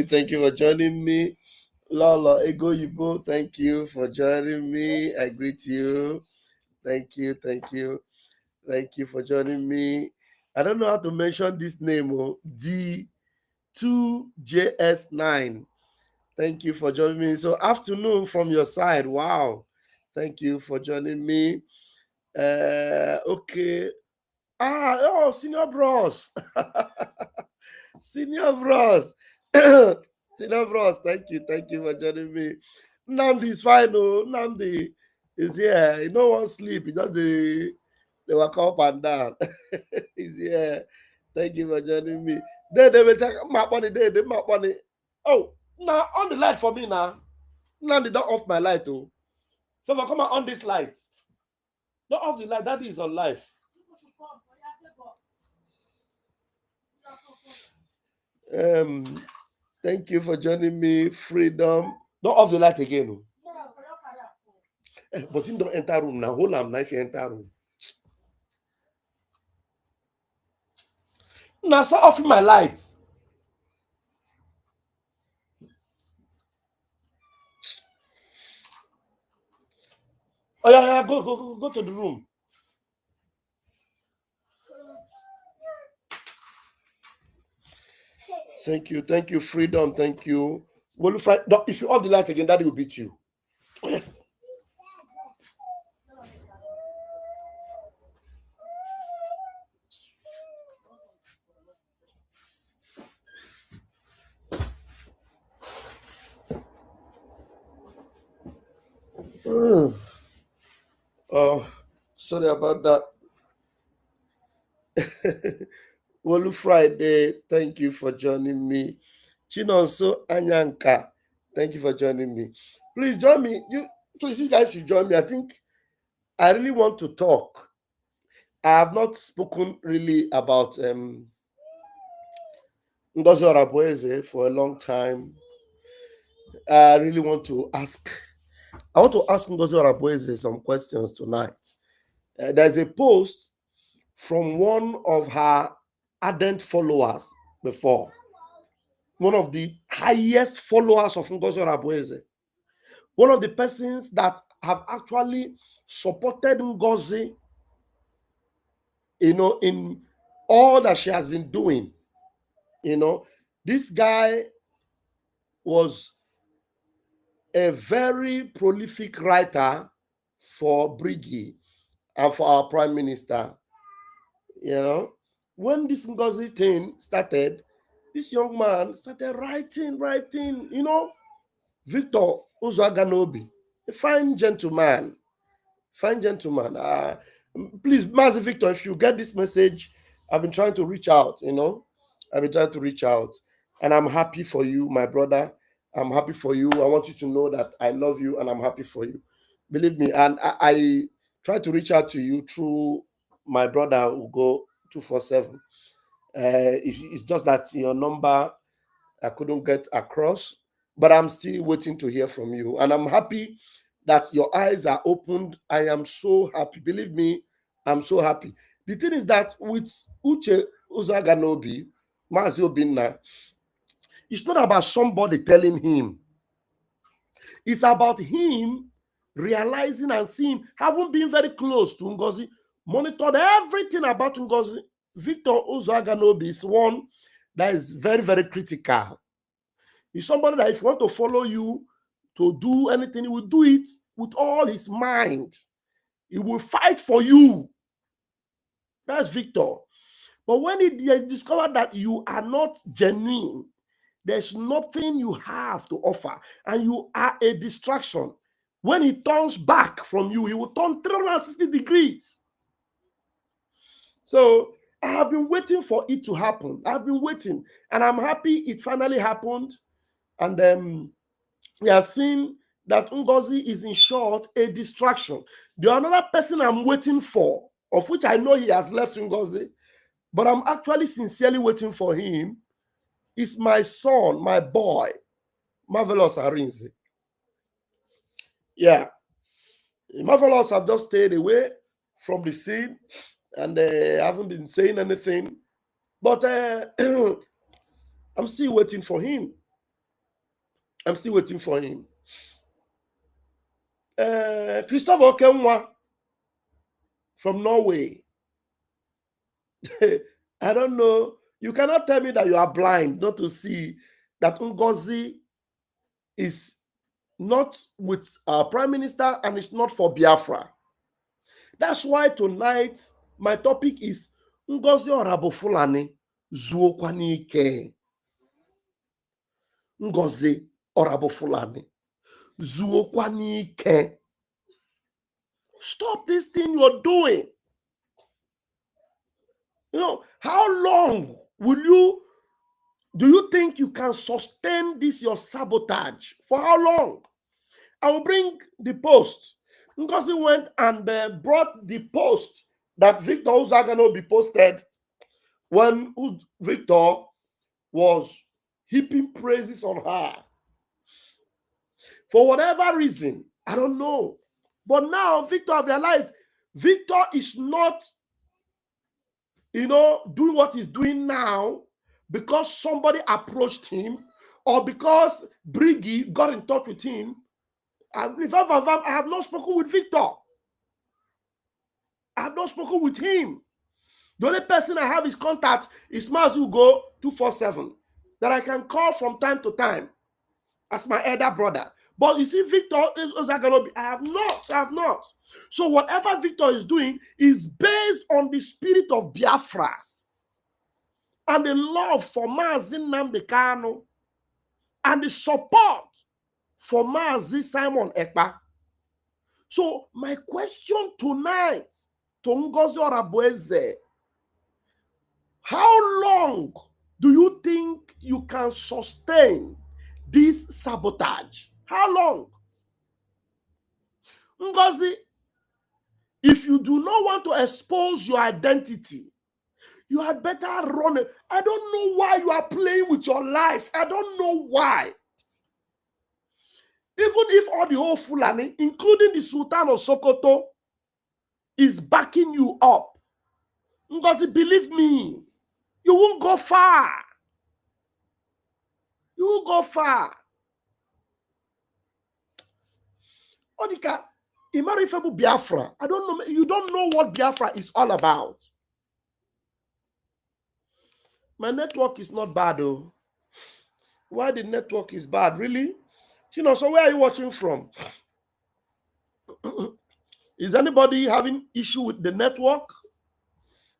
Thank you for joining me. Lala Ego Yibo, thank you for joining me. I greet you. Thank you for joining me. I don't know how to mention this name, D2JS9. Thank you for joining me. So afternoon from your side. Wow. Thank you for joining me. Okay. Senior Bros. Senior Bros. Senior Bros, thank you for joining me. Namdi is fine, oh. Namdi is here. He no one sleep. He just they walk up and down. He's here. Thank you for joining me. They will check my money. They my money. Oh, now on the light for me now. Now they don't off my light, oh. So if I come on this light, don't off the light. That is on live. Thank you for joining me, Freedom. Don't off the light again. But you don't enter room now. Hold on, if you enter room. Now start off my lights. Oh yeah, go to the room. Thank you, Freedom. Thank you. Well, if you off the light again, Daddy will beat you. Oh, sorry about that. Wolu Friday, thank you for joining me. Chinonso Anyanka, thank you for joining me. Please join me. You guys should join me. I think I really want to talk. I have not spoken really about Ngozi Orabufulani for a long time. I really want to ask I want to ask Ngozi Orabufulani some questions tonight. There's a post from one of her ardent followers before, one of the highest followers of Ngozi Orabufulani, one of the persons that have actually supported Ngozi, in all that she has been doing. This guy was a very prolific writer for Briggy and for our prime minister. When this Ngozi thing started, this young man started writing, Victor Uzwaganobi, a fine gentleman. Please, Master Victor, if you get this message, I've been trying to reach out, and I'm happy for you, my brother. I'm happy for you. I want you to know that I love you and I'm happy for you. Believe me. And I try to reach out to you through my brother Ugo 247. It's just that your number I couldn't get across, but I'm still waiting to hear from you. And I'm happy that your eyes are opened. I am so happy. Believe me, I'm so happy. The thing is that with Uche Uzaganobi, Mazi Obinna, it's not about somebody telling him. It's about him realizing and seeing, having been very close to Ngozi, monitored everything about Ngozi. Victor Uzaganobi is one that is very, very critical. He's somebody that if you want to follow you to do anything, he will do it with all his mind. He will fight for you. That's Victor. But when he discovered that you are not genuine, there's nothing you have to offer, and you are a distraction, when he turns back from you, he will turn 360 degrees. So I have been waiting for it to happen. I've been waiting, and I'm happy it finally happened. And we are seeing that Ngozi is, in short, a distraction. The another person I'm waiting for, of which I know he has left Ngozi, but I'm actually sincerely waiting for him, is my son, my boy, Marvelous Arinze. Yeah. Marvelous have just stayed away from the scene and they haven't been saying anything. But I'm still waiting for him. Christopher Okenwa from Norway. I don't know. You cannot tell me that you are blind not to see that Ngozi is not with our prime minister and it's not for Biafra. That's why tonight my topic is Ngozi Orabufulani Zukwanu Ike. Ngozi Orabufulani Zukwanu Ike. Stop this thing you're doing. How long do you think you can sustain this, your sabotage? For how long? I will bring the post. Ngozi went and brought the post that Victor Uzaganobi posted when Victor was heaping praises on her. For whatever reason, I don't know. But now Victor have realized Victor is not, doing what he's doing now because somebody approached him or because Briggy got in touch with him. I have not spoken with Victor. I have not spoken with him. The only person I have his contact is Mazugo 247 that I can call from time to time as my elder brother. But you see, Victor Uzaganobi, I have not. So whatever Victor is doing is based on the spirit of Biafra and the love for Mazi Nnamdi Kanu and the support for Mazi Simon Ekpa. So my question tonight to Ngozi Orabufulani, how long do you think you can sustain this sabotage? How long? Ngozi, if you do not want to expose your identity, you had better run. I don't know why you are playing with your life. I don't know why. Even if all the whole Fulani, including the Sultan of Sokoto, is backing you up, Ngozi, believe me, you won't go far. You won't go far. Odika, Imarifebu Biafra. I don't know. You don't know what Biafra is all about. My network is not bad, though. Why the network is bad? Really? You know, so where are you watching from? Is anybody having issue with the network?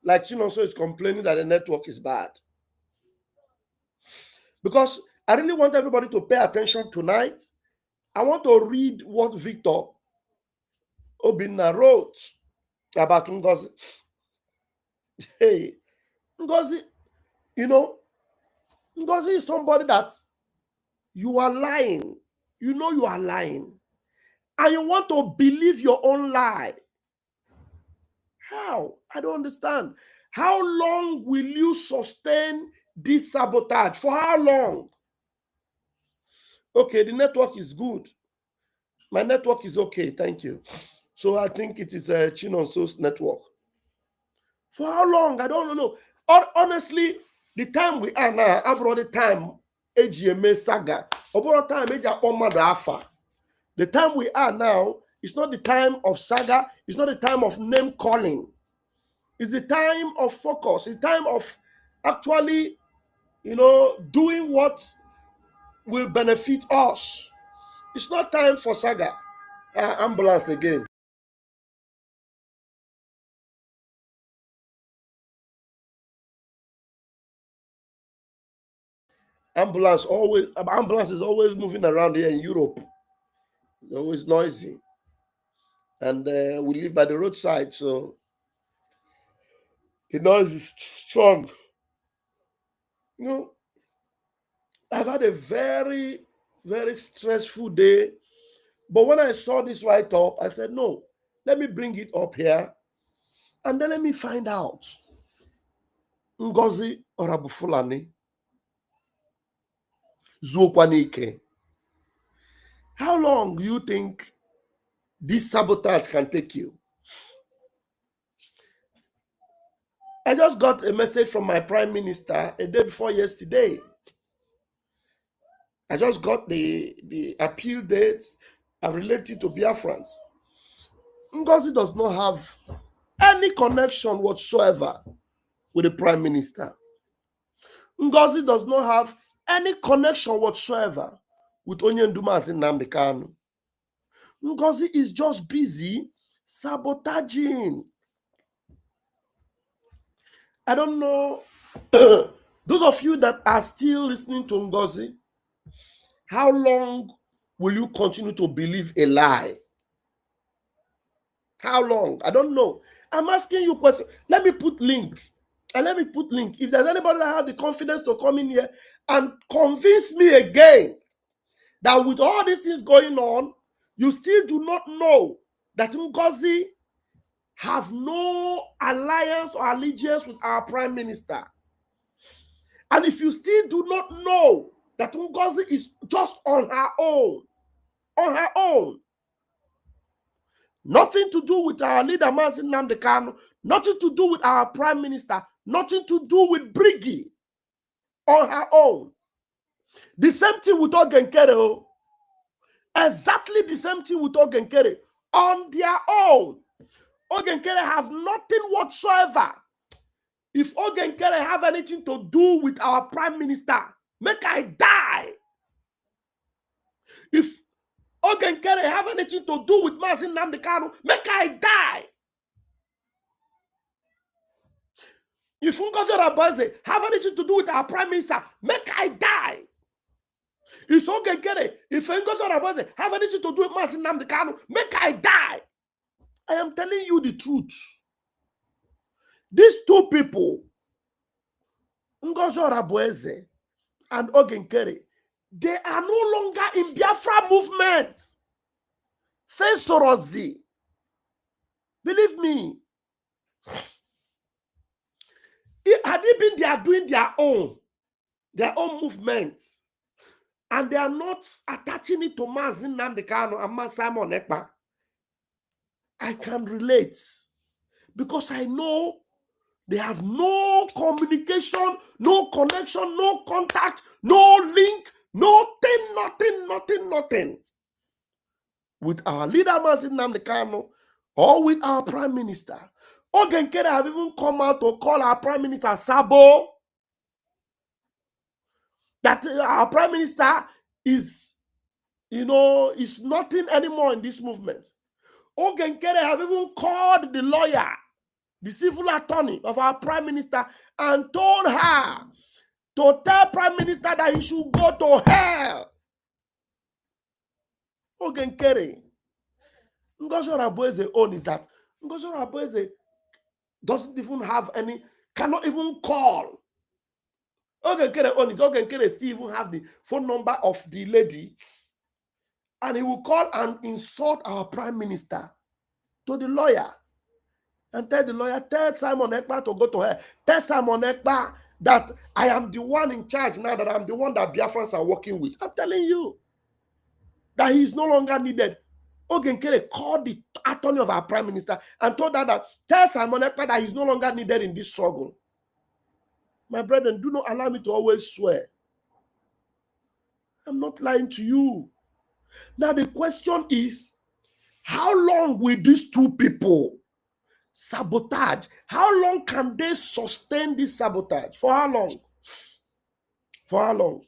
Like, you know, so it's complaining that the network is bad. Because I really want everybody to pay attention tonight. I want to read what Victor Obinna wrote about Ngozi. Hey, Ngozi, you know, Ngozi is somebody that you are lying. You know you are lying. And you want to believe your own lie. How? I don't understand. How long will you sustain this sabotage? For how long? Okay, the network is good. My network is okay, thank you. So I think it is a Chinonso's network. For how long? I don't know. Honestly, the time we are now, I brought the time AGMA saga. About time the time we are now is not the time of saga, it's not the time of name calling. It's the time of focus, it's the time of actually, you know, doing what will benefit us. It's not time for saga. Ambulance again. Ambulance is always moving around here in Europe. It's always noisy. And we live by the roadside, so the noise is strong. You know, I've had a very, very stressful day. But when I saw this write-up, I said, no, let me bring it up here. And then let me find out. Ngozi Orabufulani Zukwanu Ike. How long do you think this sabotage can take you? I just got a message from my prime minister a day before yesterday. I just got the appeal date related to Biafrans. Ngozi does not have any connection whatsoever with the prime minister. Ngozi does not have any connection whatsoever with Onyendumazi Nnamdi Kanu. Ngozi is just busy sabotaging. I don't know. Those of you that are still listening to Ngozi, how long will you continue to believe a lie? How long? I don't know. I'm asking you a question. Let me put link. And let me put link. If there's anybody that has the confidence to come in here and convince me again that with all these things going on, you still do not know that Ngozi have no alliance or allegiance with our prime minister. And if you still do not know that Ngozi is just on her own, nothing to do with our leader, Mazi Nnamdi Kanu, nothing to do with our prime minister, nothing to do with Briggy, on her own. The same thing with Ogenkere. Exactly the same thing with Ogenkere. On their own. Ogenkere have nothing whatsoever. If Ogenkere have anything to do with our prime minister, make I die. If Ogenkere have anything to do with Mazi Nnamdi Kanu, make I die. If Ngozi Orabufulani have anything to do with our prime minister, make I die. If Ogenkere, if Ngozi Orabufulani have anything to do with Mazi Nnamdi Kanu, make I die. I am telling you the truth. These two people, Ngozi Orabufulani and Ogenkere, they are no longer in Biafra movement. Face Sorozi. Believe me. Had it been they are doing their own movement, and they are not attaching it to Mazi Nnamdi Kanu and Simon Ekpa, I can relate, because I know they have no communication, no connection, no contact, no link, nothing with our leader Mazi Nnamdi Kanu or with our prime minister. Ogenkere have even come out to call our prime minister Sabo. That our prime minister is, is nothing anymore in this movement. Ogenkere have even called the lawyer, the civil attorney of our prime minister, and told her to tell prime minister that he should go to hell. Ogenkere. Ngozi Orabufulani own is that Ngozi Orabufulani doesn't even have any, cannot even call. Ogenkere own is, Ogenkere still even have the phone number of the lady, and he will call and insult our prime minister to the lawyer and tell the lawyer, tell Simon Ekpa to go to her. Tell Simon Ekpa that I am the one in charge now, that I'm the one that Biafrans are working with. I'm telling you that he is no longer needed. Ogenkere called the attorney of our prime minister and told her that, tell Simon Ekpa that he's no longer needed in this struggle. My brethren, do not allow me to always swear. I'm not lying to you. Now the question is, how long will these two people sabotage? How long can they sustain this sabotage? For how long? For how long?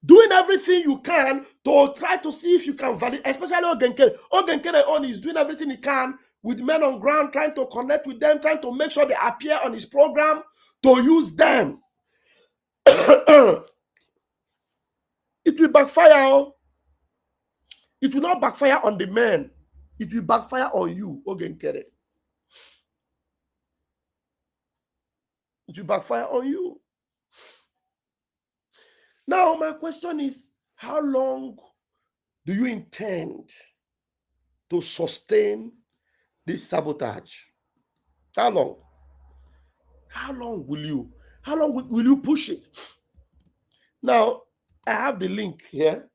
Doing everything you can to try to see if you can validate, especially Ogenkere. Ogenkere on is doing everything he can with men on ground, trying to connect with them, trying to make sure they appear on his program, to use them. It will backfire. It will not backfire on the men. It will backfire on you, Ogenkere. It will backfire on you. Now, my question is, how long do you intend to sustain this sabotage? How long? How long will you? How long will you push it? Now, I have the link here.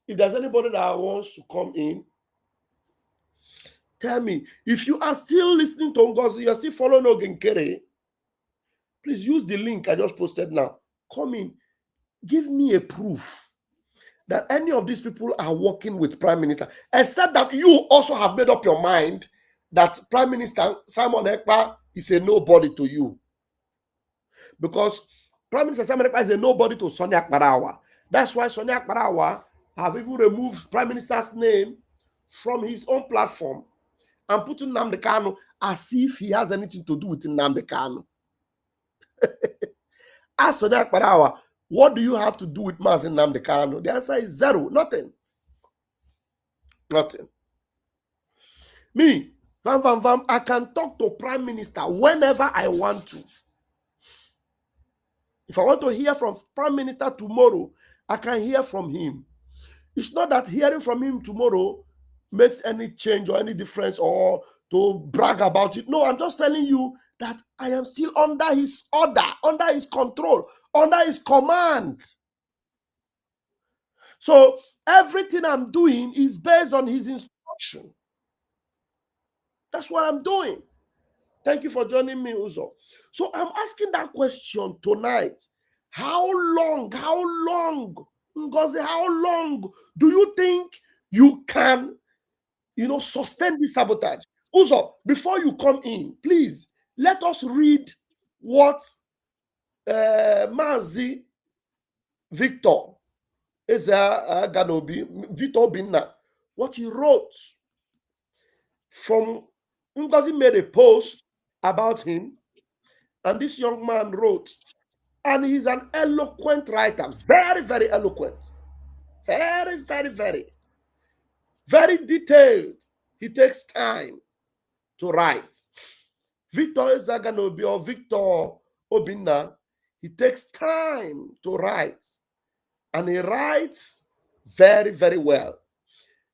If there's anybody that wants to come in, tell me. If you are still listening to Ngozi, you're still following Ogenkere, please use the link I just posted now. Come in. Give me a proof that any of these people are working with Prime Minister, except that you also have made up your mind that Prime Minister Simon Ekpa is a nobody to you. Because Prime Minister Simon Ekpa is a nobody to Sonny Akparawa. That's why Sonny Akparawa have even removed Prime Minister's name from his own platform and put Nnamdi Kanu as if he has anything to do with Nnamdi Kanu. Ask Sonny Akparawa, what do you have to do with Mazi Nnamdi Kanu? The answer is zero. Nothing. Nothing. Me, I can talk to Prime Minister whenever I want to. If I want to hear from Prime Minister tomorrow, I can hear from him. It's not that hearing from him tomorrow makes any change or any difference or to brag about it. No, I'm just telling you that I am still under his order, under his control, under his command. So everything I'm doing is based on his instruction. That's what I'm doing. Thank you for joining me, Uzo. So I'm asking that question tonight. How long, Ngozi, how long do you think you can, sustain this sabotage? Uzo, before you come in, please, let us read what Mazi Victor Victor Binna, what he wrote. From Ngozi made a post about him, and this young man wrote, and he's an eloquent writer, very, very eloquent, very, very, very detailed. He takes time to write. Victor Zaganobi or Victor Obinna, he takes time to write, and he writes very, very well.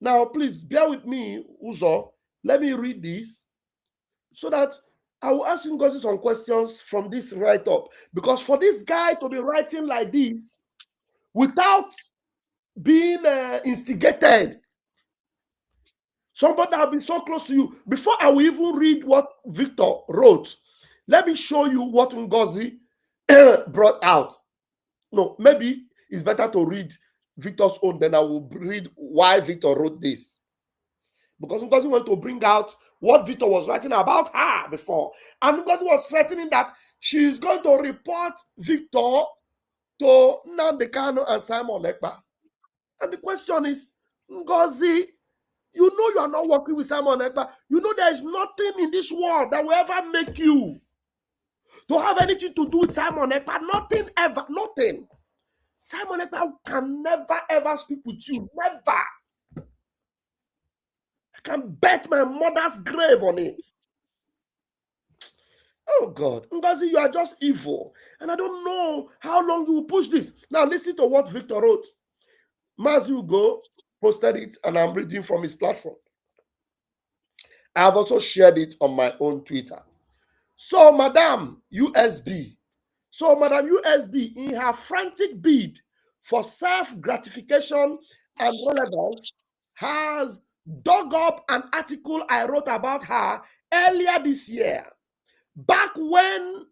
Now, please bear with me, Uzo. Let me read this so that I will ask you guys some questions from this write-up. Because for this guy to be writing like this without being instigated. Somebody that have been so close to you. Before I will even read what Victor wrote, let me show you what Ngozi brought out. No, maybe it's better to read Victor's own, then I will read why Victor wrote this. Because Ngozi went to bring out what Victor was writing about her before. And Ngozi was threatening that she is going to report Victor to Nnamdi Kanu and Simon Ekpa. And the question is, Ngozi, you know you are not working with Simon Ekpa. You know there is nothing in this world that will ever make you to have anything to do with Simon Ekpa. Nothing ever, nothing. Simon Ekpa can never ever speak with you. Never. I can bet my mother's grave on it. Oh God, Ngozi, you are just evil. And I don't know how long you will push this. Now listen to what Victor wrote. Mazi Ugo posted it, and I'm reading from his platform. I have also shared it on my own Twitter. So, Madam USB, in her frantic bid for self-gratification and relevance, has dug up an article I wrote about her earlier this year, back when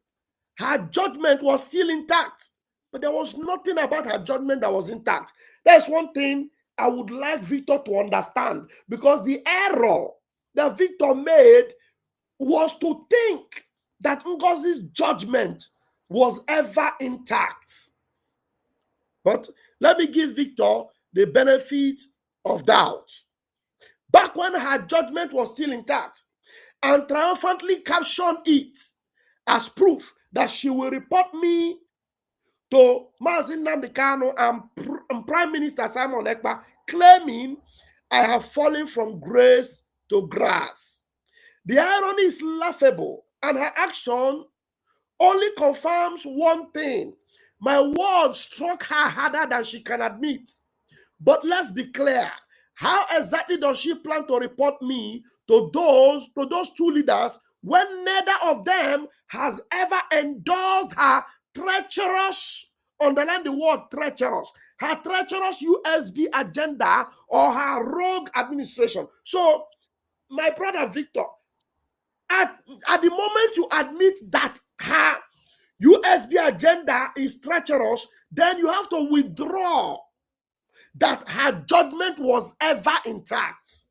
her judgment was still intact. But there was nothing about her judgment that was intact. That's one thing I would like Victor to understand, because the error that Victor made was to think that Ngozi's judgment was ever intact. But let me give Victor the benefit of doubt. Back when her judgment was still intact, and triumphantly captioned it as proof that she will report me to Mazi Nnamdi Kanu and Prime Minister Simon Ekpa, claiming I have fallen from grace to grass. The irony is laughable, and her action only confirms one thing. My words struck her harder than she can admit. But let's be clear. How exactly does she plan to report me to those two leaders when neither of them has ever endorsed her treacherous, underline the word treacherous, her treacherous USB agenda or her rogue administration? So, my brother Victor, at the moment you admit that her USB agenda is treacherous, then you have to withdraw that her judgment was ever intact.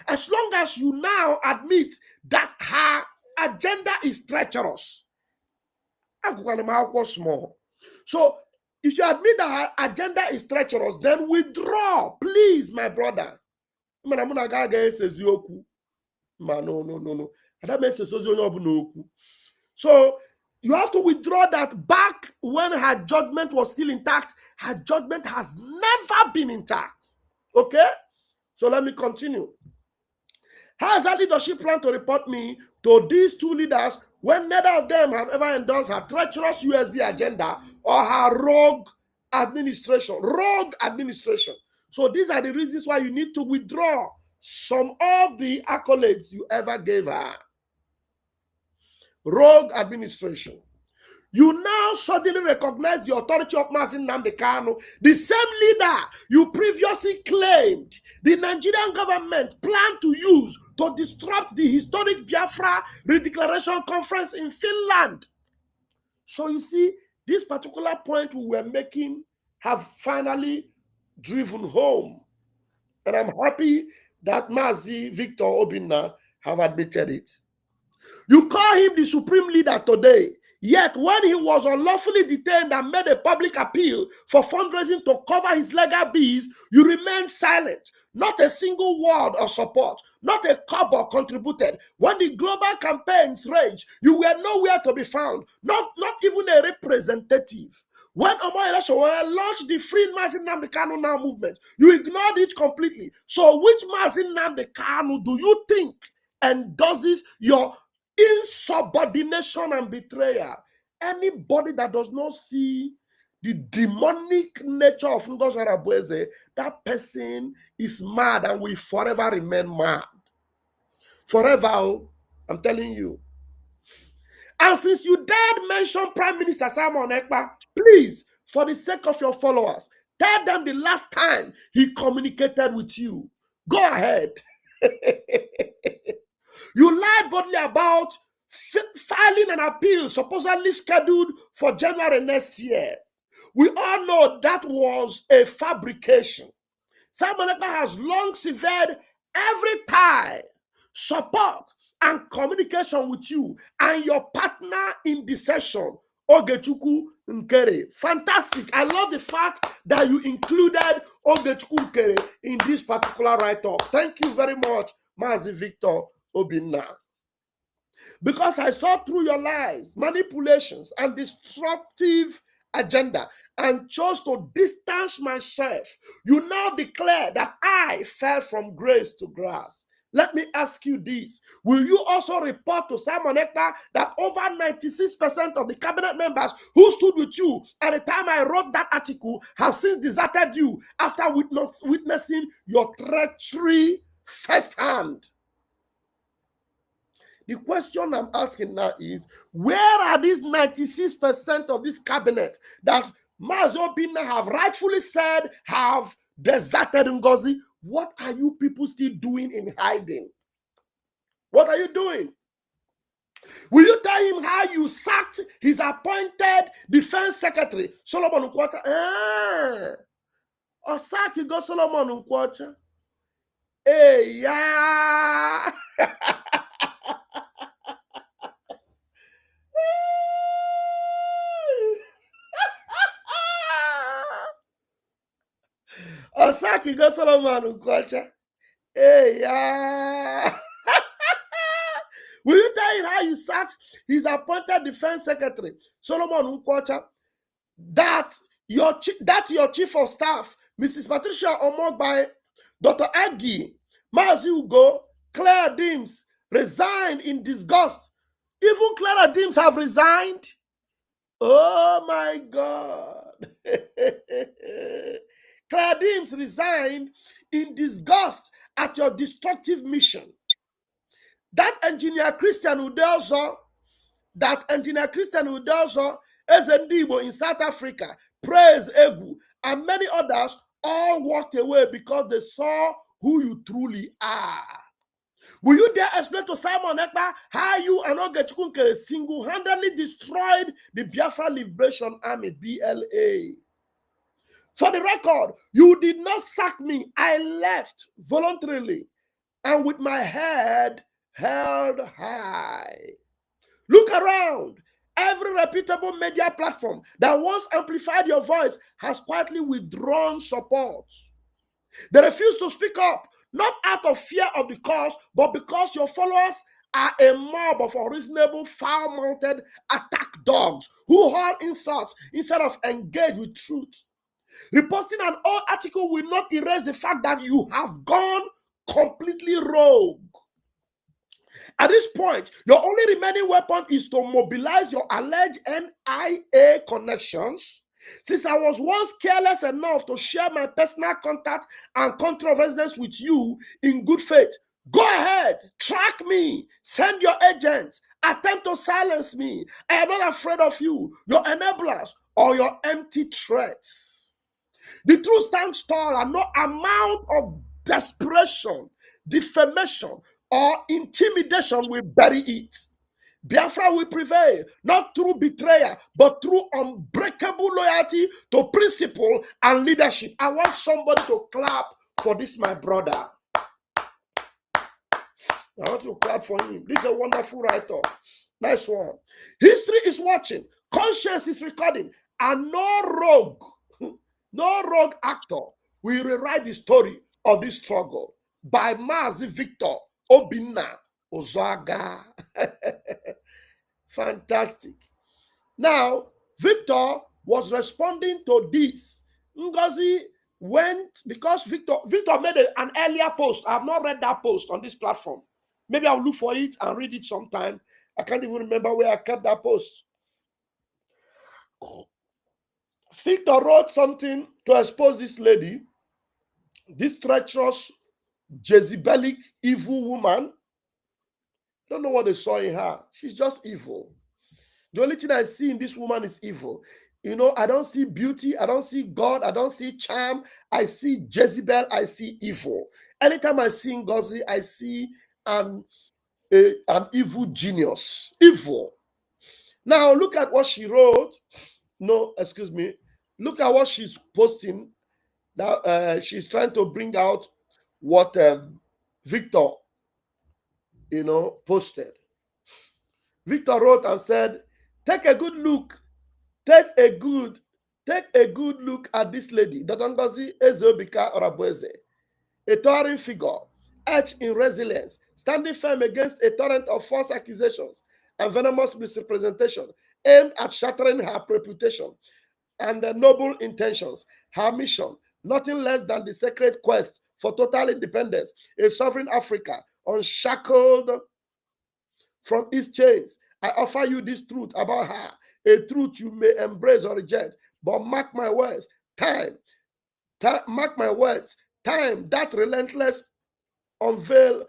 As long as you now admit that her agenda is treacherous, small. So if you admit that her agenda is treacherous, then withdraw, please, my brother. No. So you have to withdraw that. Back when her judgment was still intact, her judgment has never been intact. Okay? So let me continue. How exactly does she plan to report me to these two leaders when neither of them have ever endorsed her treacherous USB agenda or her rogue administration? Rogue administration. So these are the reasons why you need to withdraw some of the accolades you ever gave her. Rogue administration. You now suddenly recognize the authority of Mazi Nnamdi Kanu, the same leader you previously claimed the Nigerian government planned to use to disrupt the historic Biafra Redeclaration Conference in Finland. So you see, this particular point we were making have finally driven home. And I'm happy that Mazi Victor Obinna have admitted it. You call him the supreme leader today, yet when he was unlawfully detained and made a public appeal for fundraising to cover his legal bills, you remained silent. Not a single word of support, not a kobo contributed. When the global campaigns raged, you were nowhere to be found, not even a representative. When Omoyele Sowore launched the Free Mazi Nnamdi Kanu Now movement, you ignored it completely. So which Mazi Nnamdi Kanu do you think endorses your insubordination and betrayal? Anybody that does not see the demonic nature of Ngozi Orabufulani, that person is mad and will forever remain mad. Forever, I'm telling you. And since you dared mention Prime Minister Simon Ekpa, please, for the sake of your followers, Tell them the last time he communicated with you. Go ahead. You lied boldly about filing an appeal supposedly scheduled for January next year. We all know that was a fabrication. Simon Ekpa has long severed every tie, support, and communication with you and your partner in deception, Ogechukwu Nkere. Fantastic. I love the fact that you included Ogechukwu Nkere in this particular write-up. Thank you very much, Mazi Victor Obinna. Because I saw through your lies, manipulations, and destructive agenda and chose to distance myself. You now declare that I fell from grace to grass. Let me ask you this. Will you also report to Simon Ekpa that over 96% of the cabinet members who stood with you at the time I wrote that article have since deserted you after witnessing your treachery firsthand? The question I'm asking now is, where are these 96% of this cabinet that Mazi Obinna have rightfully said have deserted Ngozi? What are you people still doing in hiding? What are you doing? Will you tell him how you sacked his appointed defense secretary, Solomon Nkwocha? Or sack you go Solomon Nkwocha? Hey, yeah. Osaki go Solomon Nkwocha. Hey, yeah. Will you tell him how you sacked his appointed defense secretary, Solomon Nkwocha, that your chief of staff, Mrs. Patricia Omogbai, Dr. Agi, Mazi Ugo, Claire Dims, resigned in disgust? Even Clara Dims have resigned? Oh my God. Claire Dims resigned in disgust at your destructive mission. That engineer Christian Udelso, Ezendibo in South Africa, Praise Egu, and many others all walked away because they saw who you truly are. Will you dare explain to Simon Ekpa how you and Ogechukwu Nkere single-handedly destroyed the Biafra Liberation Army, BLA? For the record, you did not sack me. I left voluntarily and with my head held high. Look around. Every reputable media platform that once amplified your voice has quietly withdrawn support. They refuse to speak up, not out of fear of the cause, but because your followers are a mob of unreasonable, foul-mounted attack dogs who hurl insults instead of engage with truth. Reposting an old article will not erase the fact that you have gone completely rogue. At this point, your only remaining weapon is to mobilize your alleged NIA connections. Since I was once careless enough to share my personal contact and country of residence with you in good faith, go ahead, track me, send your agents, attempt to silence me. I am not afraid of you, your enablers, or your empty threats. The truth stands tall, and no amount of desperation, defamation, or intimidation will bury it. Biafra will prevail, not through betrayal, but through unbreakable loyalty to principle and leadership. I want somebody to clap for this, my brother. I want to clap for him. This is a wonderful write-up. Nice one. History is watching. Conscience is recording. And no rogue actor will rewrite the story of this struggle. By Mazi Victor Obinna Ozaga. Fantastic. Now, Victor was responding to this. Ngozi went, because Victor made an earlier post. I have not read that post on this platform. Maybe I'll look for it and read it sometime. I can't even remember where I kept that post. Victor wrote something to expose this lady, this treacherous, Jezebelic, evil woman. Don't know what they saw in her. She's just evil. The only thing I see in this woman is evil. I don't see beauty, I don't see God, I don't see charm. I see Jezebel, I see evil. Anytime I see Ngozi, I see an evil genius. Evil. Now look at what she wrote. No, excuse me. Look at what she's posting. Now she's trying to bring out what Victor, posted. Victor wrote and said, "Take a good look. Take a good look at this lady, Dr. Ngozi Orabufulani, a towering figure, etched in resilience, standing firm against a torrent of false accusations and venomous misrepresentation aimed at shattering her reputation and noble intentions. Her mission, nothing less than the sacred quest for total independence, a sovereign Africa unshackled from its chains. I offer you this truth about her, a truth you may embrace or reject, but mark my words, time, mark my words, time, that relentless unveil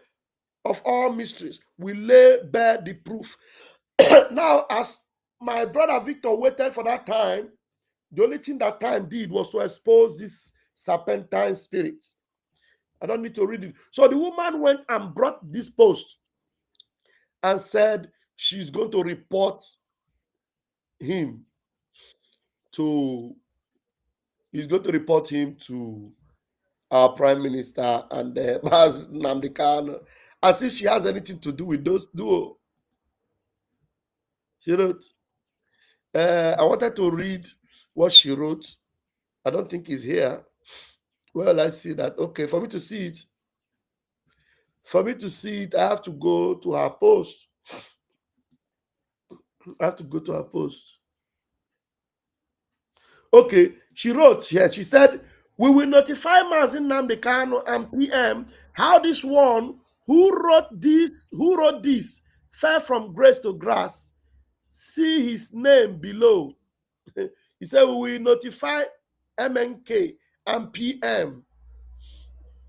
of all mysteries will lay bare the proof." Now, as my brother Victor waited for that time, the only thing that time did was to expose this serpentine spirit. I don't need to read it. So the woman went and brought this post and said she's going to report him to our prime minister and Baz Nnamdi Kanu, as if she has anything to do with those duo. She wrote, I wanted to read what she wrote. I don't think it's here. Well, I see that. Okay, for me to see it, I have to go to her post. Okay, she wrote here. She said, "We will notify Mazi Nnamdi Kanu and PM how this one who wrote this fell from grace to grass. See his name below." He said, "We will notify MNK and PM."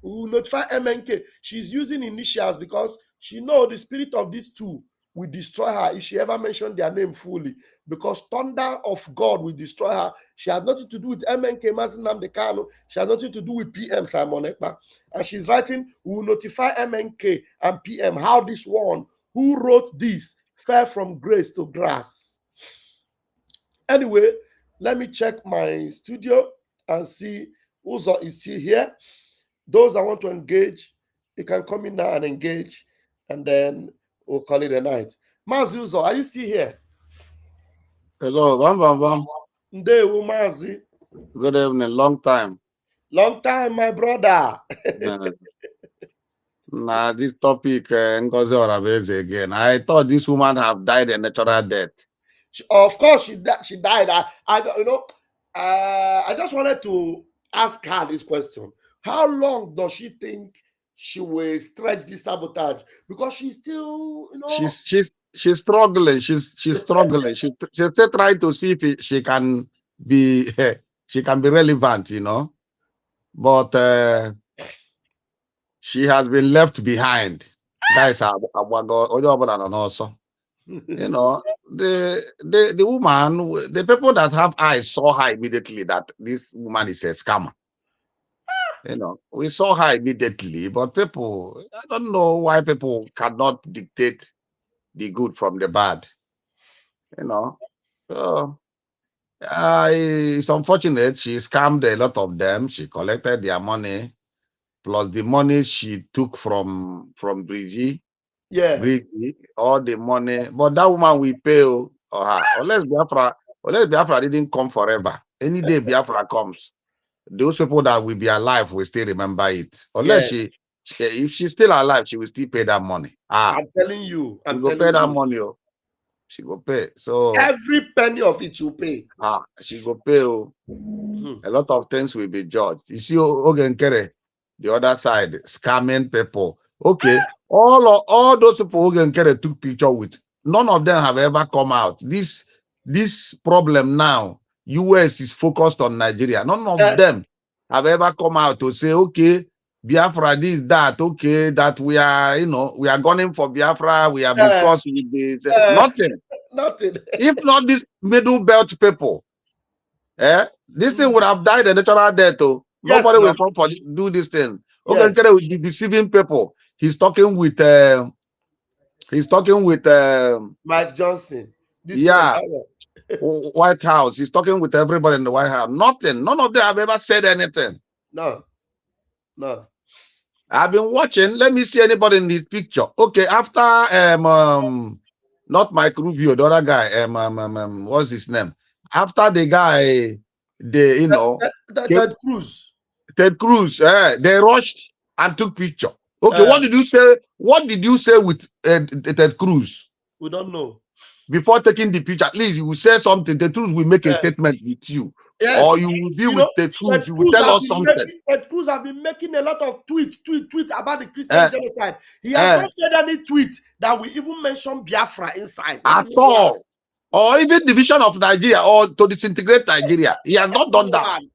We will notify MNK. She's using initials because she knows the spirit of these two will destroy her if she ever mentioned their name fully, because thunder of God will destroy her. She has nothing to do with MNK, Mazi Nnamdi Kanu. She has nothing to do with PM, Simon Ekpa. And she's writing, "We will notify MNK and PM how this one who wrote this fell from grace to grass." Anyway, let me check my studio and see Uzo is still here. Those I want to engage, you can come in now and engage, and then we'll call it a night. Mazi Uzo, are you still here? Hello, Bam. Ndewo, Mazi. Good evening, long time. Long time, my brother. Nah, this topic, Ngozi Orabufulani again. I thought this woman have died a natural death. Of course, she died. I just wanted to ask her this question: how long does she think she will stretch this sabotage? Because she's still, She's struggling. She's struggling. She's still trying to see if she can be she can be relevant, But she has been left behind. Guys are also. The woman, the people that have eyes saw her immediately that this woman is a scammer. We saw her immediately, but people, I don't know why people cannot dictate the good from the bad. So it's unfortunate. She scammed a lot of them. She collected their money, plus the money she took from Bridgie. yeah. All the money. But that woman will pay her. Unless Biafra didn't come forever. Any day Biafra comes, those people that will be alive will still remember it. Unless Yes. if she's still alive, she will still pay that money. I'm telling you. She will pay that money. She will pay. So every penny of it you pay. She will pay. A lot of things will be judged. You see, Ogenkere, the other side, scamming people. Okay, all those people Ogenkere took picture with, none of them have ever come out. This problem now, US is focused on Nigeria. None of them have ever come out to say, okay, Biafra, this, that, okay, that we are, we are gunning for Biafra. We have discussed with this. Nothing. Nothing. If not these middle belt people, This thing would have died a natural death. Oh. Yes, Nobody will now. come for do this thing. Okay, Yes. Nkere will be deceiving people. He's talking with Mike Johnson. This one. yeah, White House. He's talking with everybody in the White House. Nothing. None of them have ever said anything. No. No. I've been watching. Let me see anybody in this picture. Okay, after not Mike Rubio, the other guy, what's his name? After the guy, came- Ted Cruz. Ted Cruz, they rushed and took picture. Okay, Uh, what did you say? What did you say with Ted Cruz we don't know. before taking the picture? At least you will say something. Ted Cruz will make a Yeah. statement with you, or Yes. you will be You with know, Ted Cruz. You will tell us something. Ted Cruz have been making a lot of tweets about the Christian Uh, genocide. He has uh, not made any tweet that will even mention Biafra inside. Not at even one. all. Or even division of Nigeria or to disintegrate Nigeria. He has Not not even done that. one.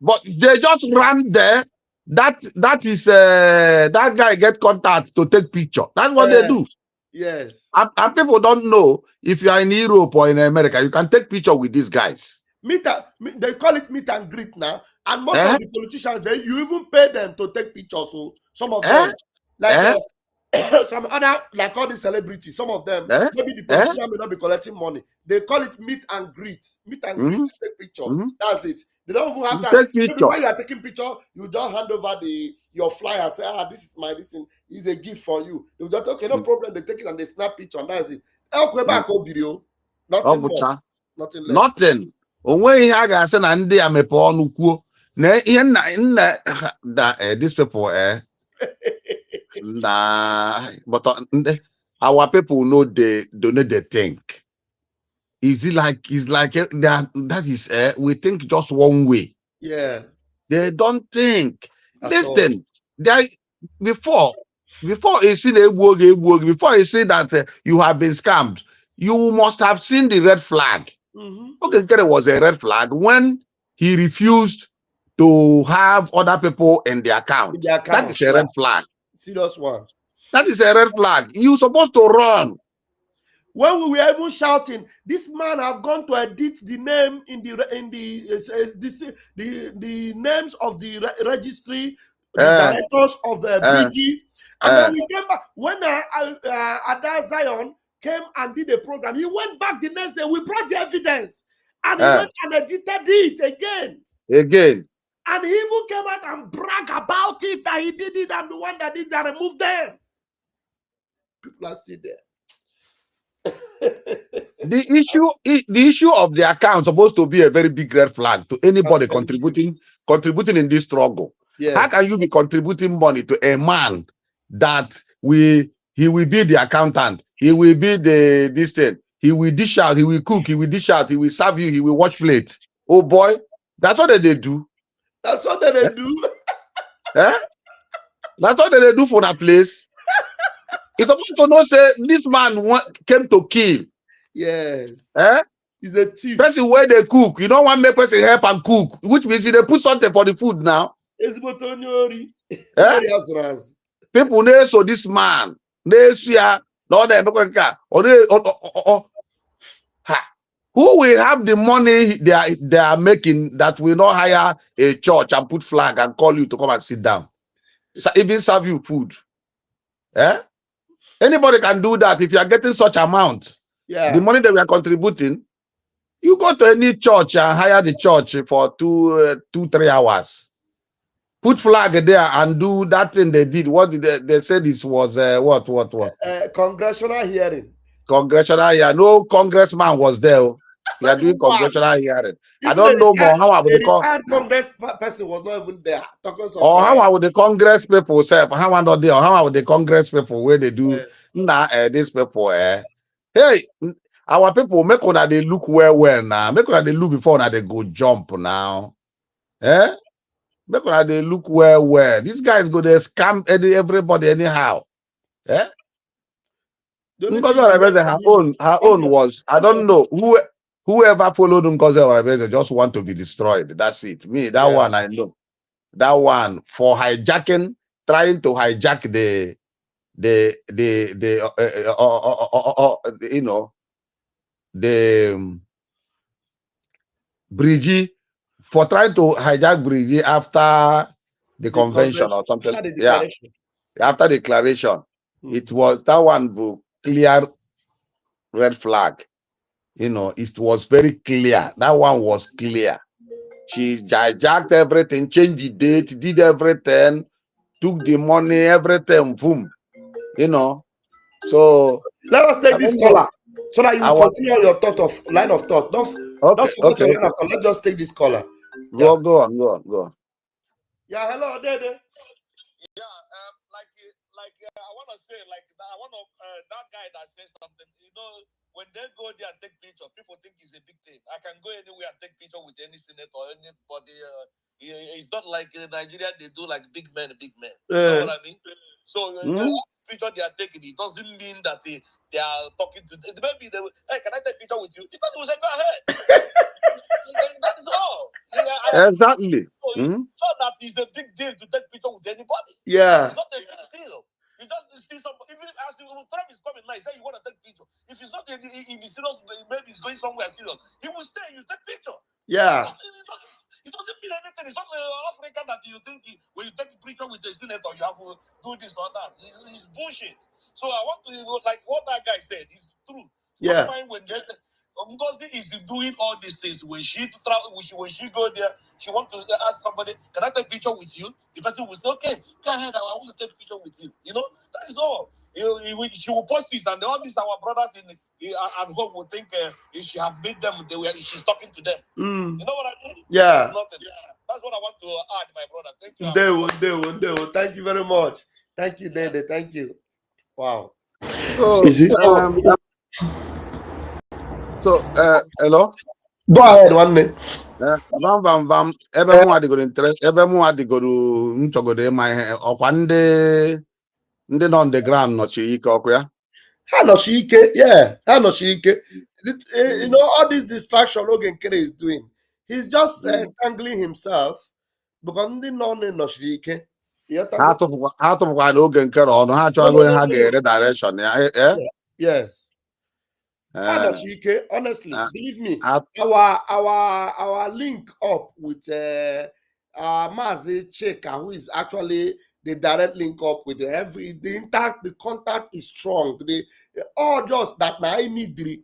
But they just ran there. That is that guy get contact to take picture. That's what they do. Yes. And people don't know if you are in Europe or in America, you can take picture with these guys. They call it meet and greet now. And most Eh? of the politicians, you even pay them to take pictures. So some of Eh? them, like Eh? some other, like all the celebrities, some of them, Eh? maybe the Eh? politician may not be collecting money. They call it meet and greet. Meet and greet, Mm-hmm. take picture. Mm-hmm. That's it. They don't even have You time. take Maybe picture. while you are taking picture, you don't hand over your flyer. Say, this is my this is a gift for you. They will just okay, no problem. They take it and they snap picture, and that's it. Video, nothing more, Ọbụcha. nothing less. Nothing. Onwe ihe a ga-asị na ndị a mepe ọnụ kwuo na ihe nna these people but our people know they donate they think. It's like that is we think just one way. Yeah. They don't think. At all. Listen, there before you see before you see that you have been scammed, you must have seen the red flag. Okay, there was a red flag when he refused to have other people in the account. That is a red flag. Serious one. That is a red flag. You're supposed to run. When we were even shouting, this man have gone to edit the name in the names of the registry, the directors of the BG, and then we came back when Ada Zion came and did a program. He went back the next day. We brought the evidence, and he went and edited it again. And he even came out and brag about it that he did it. I'm the one that did that. Removed them. People are still there. The issue of the account supposed to be a very big red flag to anybody contributing in this struggle. Yes. How can you be contributing money to a man that he will be the accountant, he will be this thing, he will dish out, he will cook, he will dish out, he will serve you, he will wash plate. Oh boy, that's what they do. That's what they do. That's what they do for that place. It's supposed to know say this man came to kill. Yes. He's a thief. Person where they cook, you don't want to make person help and cook, which means they put something for the food now. People know so this man, who will have the money they are making that will not hire a church and put flag and call you to come and sit down, even serve you food. Anybody can do that if you are getting such amount. Yeah. The money that we are contributing, you go to any church and hire the church for 3 hours. Put flag there and do that thing they did. What did they said this was what? Congressional hearing. Congressional hearing. No congressman was there. They are doing congressional hearing. I don't know more how I would call. Congress person was not even there. Or how would the Congress people say? How are not there? How would the Congress people where they do these people? Hey, our people make sure that they look well now. Make sure that they look before now they go jump now. Make sure that they look well. These guys go they scam everybody anyhow. Ngozi her own was, I don't know whoever followed Ngozi Orabufulani just want to be destroyed. That's it. Me, that one I know. That one for hijacking, trying to hijack the Bridgie for trying to hijack Brigi after the The convention or convention, something. after the Yeah, declaration. after declaration. It was that one clear red flag. You know, it was very clear. That one was clear. She hijacked everything, changed the date, did everything, took the money, everything, boom. You know, so Let us I take this don't know. caller so that you will I was continue your thought of line of thought. Don't okay, forget okay, your line okay. of thought. Let's just take this caller. Yeah. Go on, go on, go on. Yeah, hello, Dede. Yeah, I want to say, I want to, that guy that says something, when they go there and take picture, people think it's a big thing. I can go anywhere and take picture with any senator or anybody. It's not like in Nigeria, they do like big men. You know what I mean? So the picture they are taking, it doesn't mean that they are talking to, maybe they will, hey, can I take picture with you? The person will say, go ahead. That is all. Exactly. So it's not that it's a big deal to take picture with anybody. Yeah. It's not a big deal. You just see somebody, even if Trump is coming now, he said you want to take picture. If it's not in the serious, maybe he's going somewhere serious, he will stay, you take picture. Yeah. It doesn't mean anything. It's not Africa that you think when you take a picture with a senator, you have to do this or that. It's bullshit. So I want to, like what that guy said, is true. Yeah. Sometimes when Ngozi is doing all these things. When she travel, when she go there, she want to ask somebody, "Can I take a picture with you?" The person will say, "Okay, go ahead. I want to take a picture with you." You know, that is all. She will post this, and all these our brothers at home will think she have made them. She's talking to them. You know what I mean? Yeah. That's what I want to add, my brother. Thank you. Thank you very much. Thank you, Dede. Thank you. Wow. So, Is it? hello. Go ahead, one minute. Bam. Ebe mụ adịgoro interest, ebe mụ adịgoro nchọgodo ịma ihe ọkwa ndị nọ on the ground nọchiri ike ọkụ ya. Ha nọchi ike, yeah, ha nọchi ike. You know, all this distraction Oge Nkere is doing, he's just entangling himself because ndị nọ nọchiri ike. Ha tụpụkwa n'oge nkere ọnụ, ha achọghị ha ga-ere direction ya. Yes. Honestly, believe me, our link up with Mazi Cheka, who is actually the direct link up with the contact is strong. All just that now I need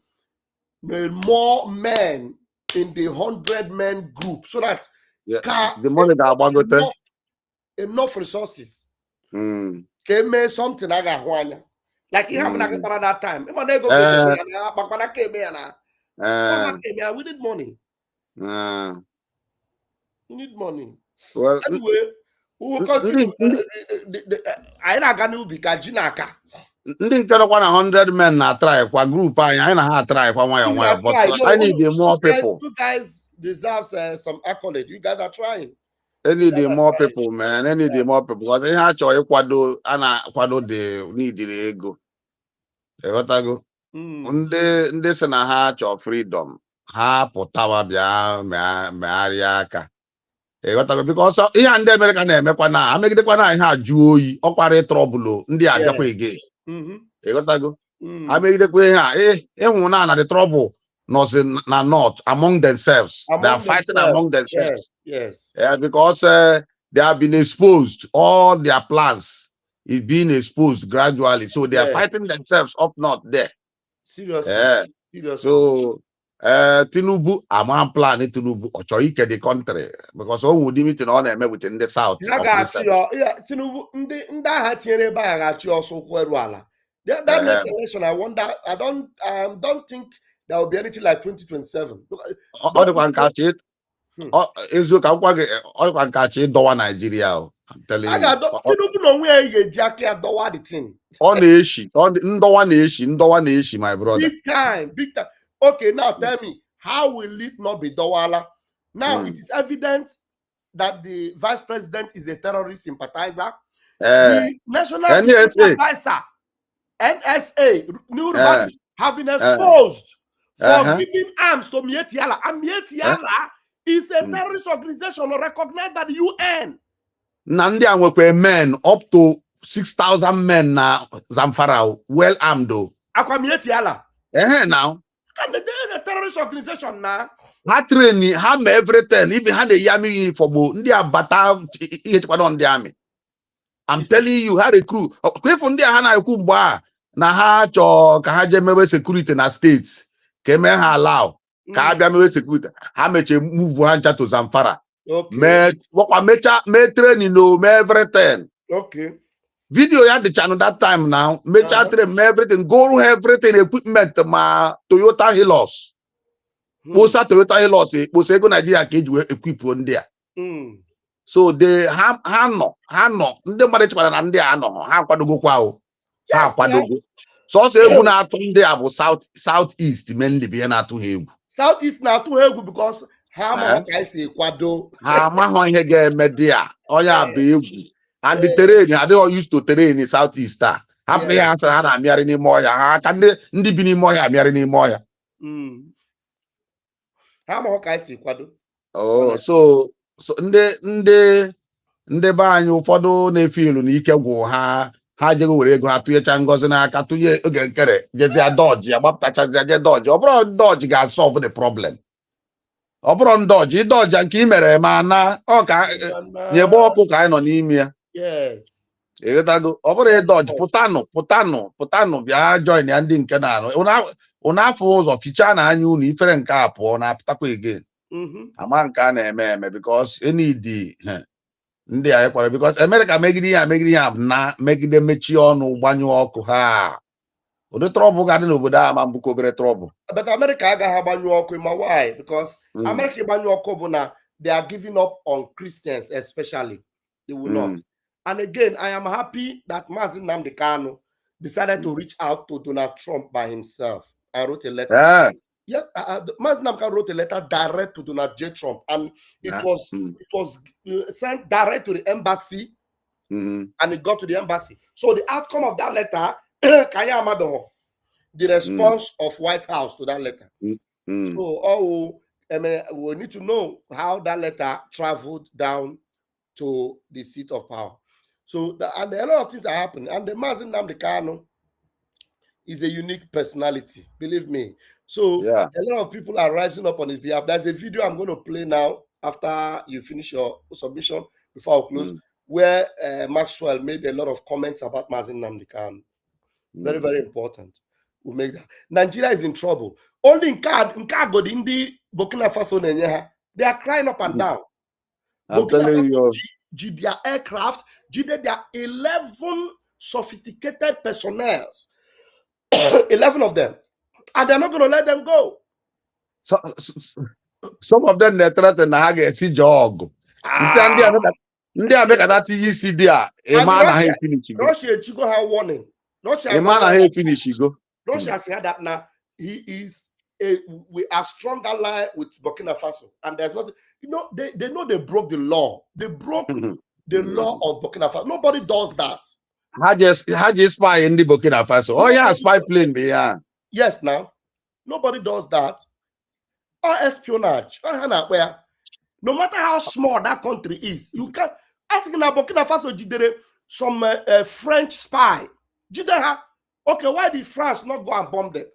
more men in the 100-man group so that the money that enough resources can make something I got like you have that time. We need money. We need money. Well, anyway, we will continue. Ndị nke nọkwa na 100 men na try kwa group anyị na ha try kwa nwayọ but I need more people. You guys deserve some accolade. You guys are trying. I need more people, man. I need more people. Because ihe a chọrọ ịkwado a na-akwado dị n'idiri ego. Ịghọtago? Ndị sị na ha chọọ freedom, ha pụtawa bịa megharịa aka. Ịghọtago? Because ihe ndị America na-emekwa na amegidekwa na ihe ajụ oyi ọkwara trọbụlụ ndị abịakwa ege. Ịghọtago? Amegidekwa ihe a ịhụ na the trouble nọzi na north among themselves. They are fighting among themselves. Yes. Yeah, because they have been exposed. All their plans is being exposed gradually. So they are fighting themselves up north there. Seriously. Seriously. So Tinubu, I'm planning Tinubu or Ike the country because all would meet in all them within the south. Tinubu that next election, I wonder. I don't think there will be anything like 2027. All can catch it. All can catch it. Don't Nigeria. I'm telling you. Tinubu no where you jack the thing. On the issue, my brother. Big time. Okay, now tell me, how will it not be Dawala? Now it is evident that the vice president is a terrorist sympathizer. The national security advisor, NSA, have been exposed for giving arms to Mietiala. And Mietiala is a terrorist organization recognized by the UN. Nandia were men up to 6,000 men now, Zamfara, well armed though. Aqua Mietiala. Now. And terrorist organization now. Ha train, ha me everything. Even had a yami uniform. Ndi abata on the army. I'm telling you, ha recruit. Kwe from there hana yoku mba na ha cho ka ha je mewe security na states. Keme ha allow. Ka abia mewe security. Ha meche move ha to Zamfara. Okay. Me training no me everything. Okay. Video ya the channel that time now. Me train me everything. Go everything equipment ma Toyota Hilux. Bosa Toyota Hilux. Bosa go Nigeria cage we equip on there. So they ha no ndị mmadụ chịkwara na ndị a nọ ha akwadogokwa o ha akwadogo sọsọ egwu na-atụ ndị a bụ south east mainly bụ ihe na-atụ ha egwu south east na-atụ ha egwu because ha ma ka esi kwado ha amaghị ihe ga-eme dị a onye bụ egwu and the terrain adịghị used to terrain in south east a hapụ ya asịrị ha na-amịarị n'ime ọhịa ha ka ndị bi n'ime ọhịa amịarị n'ime ọhịa ha ma ka esi kwado so ndị be anyị ụfọdụ na-efe ilu na ike gwụ ha jego were ego ha tụnyecha Ngozi n'aka tụnye oge nkere jezie dọji agbapụtachazie je dọji ọ bụrụ dọji ga-solve the problem ọ bụrụ dọji dọji nke i mere ma na ọ ka nyebe ọkụ ka anyị nọ n'ime ya ịghọtago ọ bụrụ dọji pụtanụ bịa join ya ndị nke na-anụ ụnụ afọ ụzọ fichaa na anya unu ifere nke a pụọ na-apụtakwa again ama nke a na-eme because enidi ndị a kwara because America megide ya na megide mechie ọnụ gbanyụọ ọkụ ha ụdị trọbụl ga-adị n'obodo a ma mbụkọ obere trọbụl but America agaghị agbanyụ ọkụ ma why because America gbanyụ ọkụ bụ na they are giving up on Christians especially they will not and again I am happy that Mazi Nnamdi Kanu decided to reach out to Donald Trump by himself and wrote a letter. Yes, Mazi Nnamdi Kanu wrote a letter direct to Donald J. Trump, and it was sent direct to the embassy, and it got to the embassy. So the outcome of that letter, the response of White House to that letter. So we need to know how that letter traveled down to the seat of power. So and a lot of things are happening, and the Mazi Nnamdi Kanu is a unique personality, believe me. So a lot of people are rising up on his behalf. There's a video I'm going to play now after you finish your submission before I close, where Maxwell made a lot of comments about Mazi Nnamdi Kanu. Very, very important. We'll make that. Nigeria is in trouble. Only in Godindi, Burkina Faso, they are crying up and down. I'm telling you. Their aircraft, there are 11 sophisticated personnel. 11 of them. And they're not going to let them go. Some of them they threaten to have a jog. Russia have warning. Russia said that now he is we are strong ally with Burkina Faso, and there's nothing. You know, they know they broke the law. They broke the law of Burkina Faso. Nobody does that. How just spy in the Burkina Faso? Oh yeah, spy plane, yeah. Yes, now nobody does that. Or espionage. Where no matter how small that country is, you can ask now Burkina Faso some French spy. Okay, why did France not go and bomb them?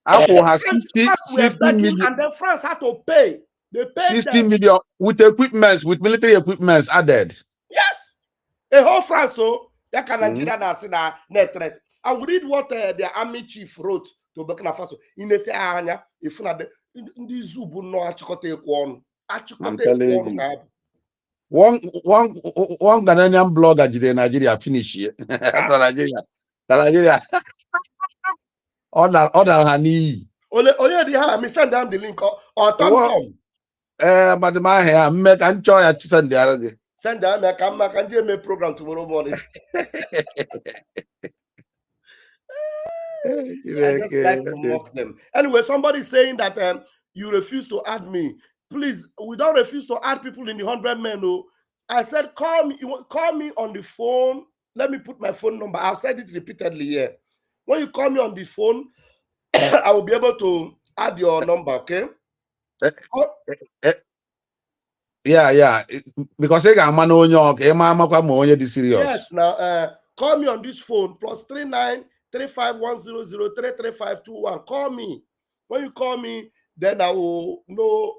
Apple has France were begging, and then France had to pay. They paid 60 million with equipment, with military equipment added. Yes, a whole France. So that can Nigeria now say that net threat. I will read what the army chief wrote to Burkina Faso. In the say, if not the Zubu no achikote kwon. I'm telling you. One Ghanaian blogger in Nigeria finish here. Nigeria. Order her knee. Me send down the link or Tom. But my hair, make and joy at send the other. Send down my can program tomorrow morning. I just like to mock them. Anyway, somebody saying that you refuse to add me. Please, we don't refuse to add people in the 100 men. No. I said, call me on the phone. Let me put my phone number. I've said it repeatedly here. When you call me on the phone, I will be able to add your number, okay? Yeah. Because they got man on your serious. Yes, now call me on this phone, +39 35 100 33521. Call me. When you call me, then I will know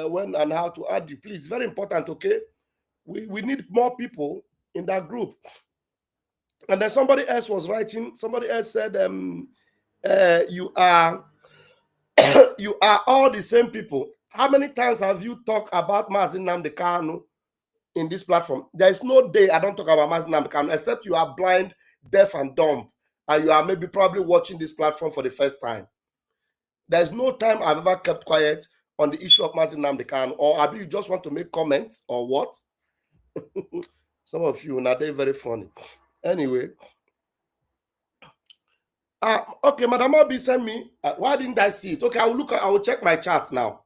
when and how to add you. Please, very important, okay? We need more people in that group. And then somebody else was writing, somebody else said, you are you are all the same people. How many times have you talked about Mazi Nnamdi Kanu in this platform? There is no day I don't talk about Mazi Nnamdi Kanu, except you are blind, deaf, and dumb, and you are maybe probably watching this platform for the first time. There's no time I've ever kept quiet on the issue of Mazi Nnamdi Kanu, or you just want to make comments or what? Some of you, now they're very funny. Anyway. Okay, Madam Obi sent me. Why didn't I see it? Okay, I will check my chat now.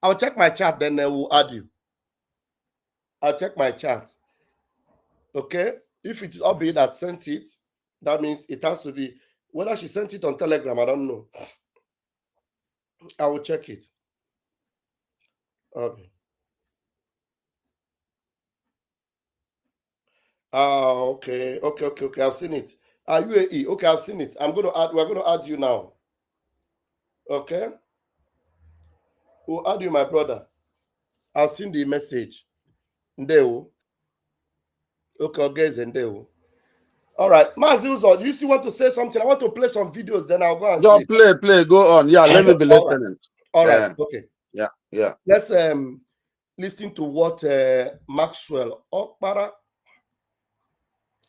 I'll check my chat, then I will add you. I'll check my chat. Okay, if it is Obi that sent it, that means it has to be, whether she sent it on Telegram, I don't know. I will check it. Okay. Okay. I've seen it. UAE. Okay, I've seen it. We're going to add you now. Okay. We'll add you, my brother. I've seen the message. Ndeo. Okay, guys, Ndeo. All right, Mazi Uzo, do you still want to say something? I want to play some videos, then I'll go and sleep. Play, go on. Yeah, let me be listening. All right, okay. Yeah. Let's listen to what Maxwell Okpara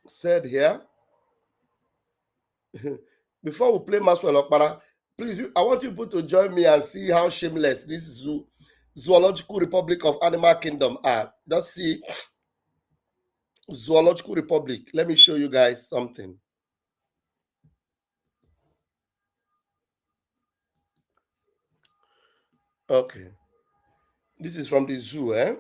said here. Before we play Maxwell Okpara, please, I want you people to join me and see how shameless this Zoological Republic of Animal Kingdom are. Just see Zoological Republic. Let me show you guys something. Okay. This is from the zoo, eh?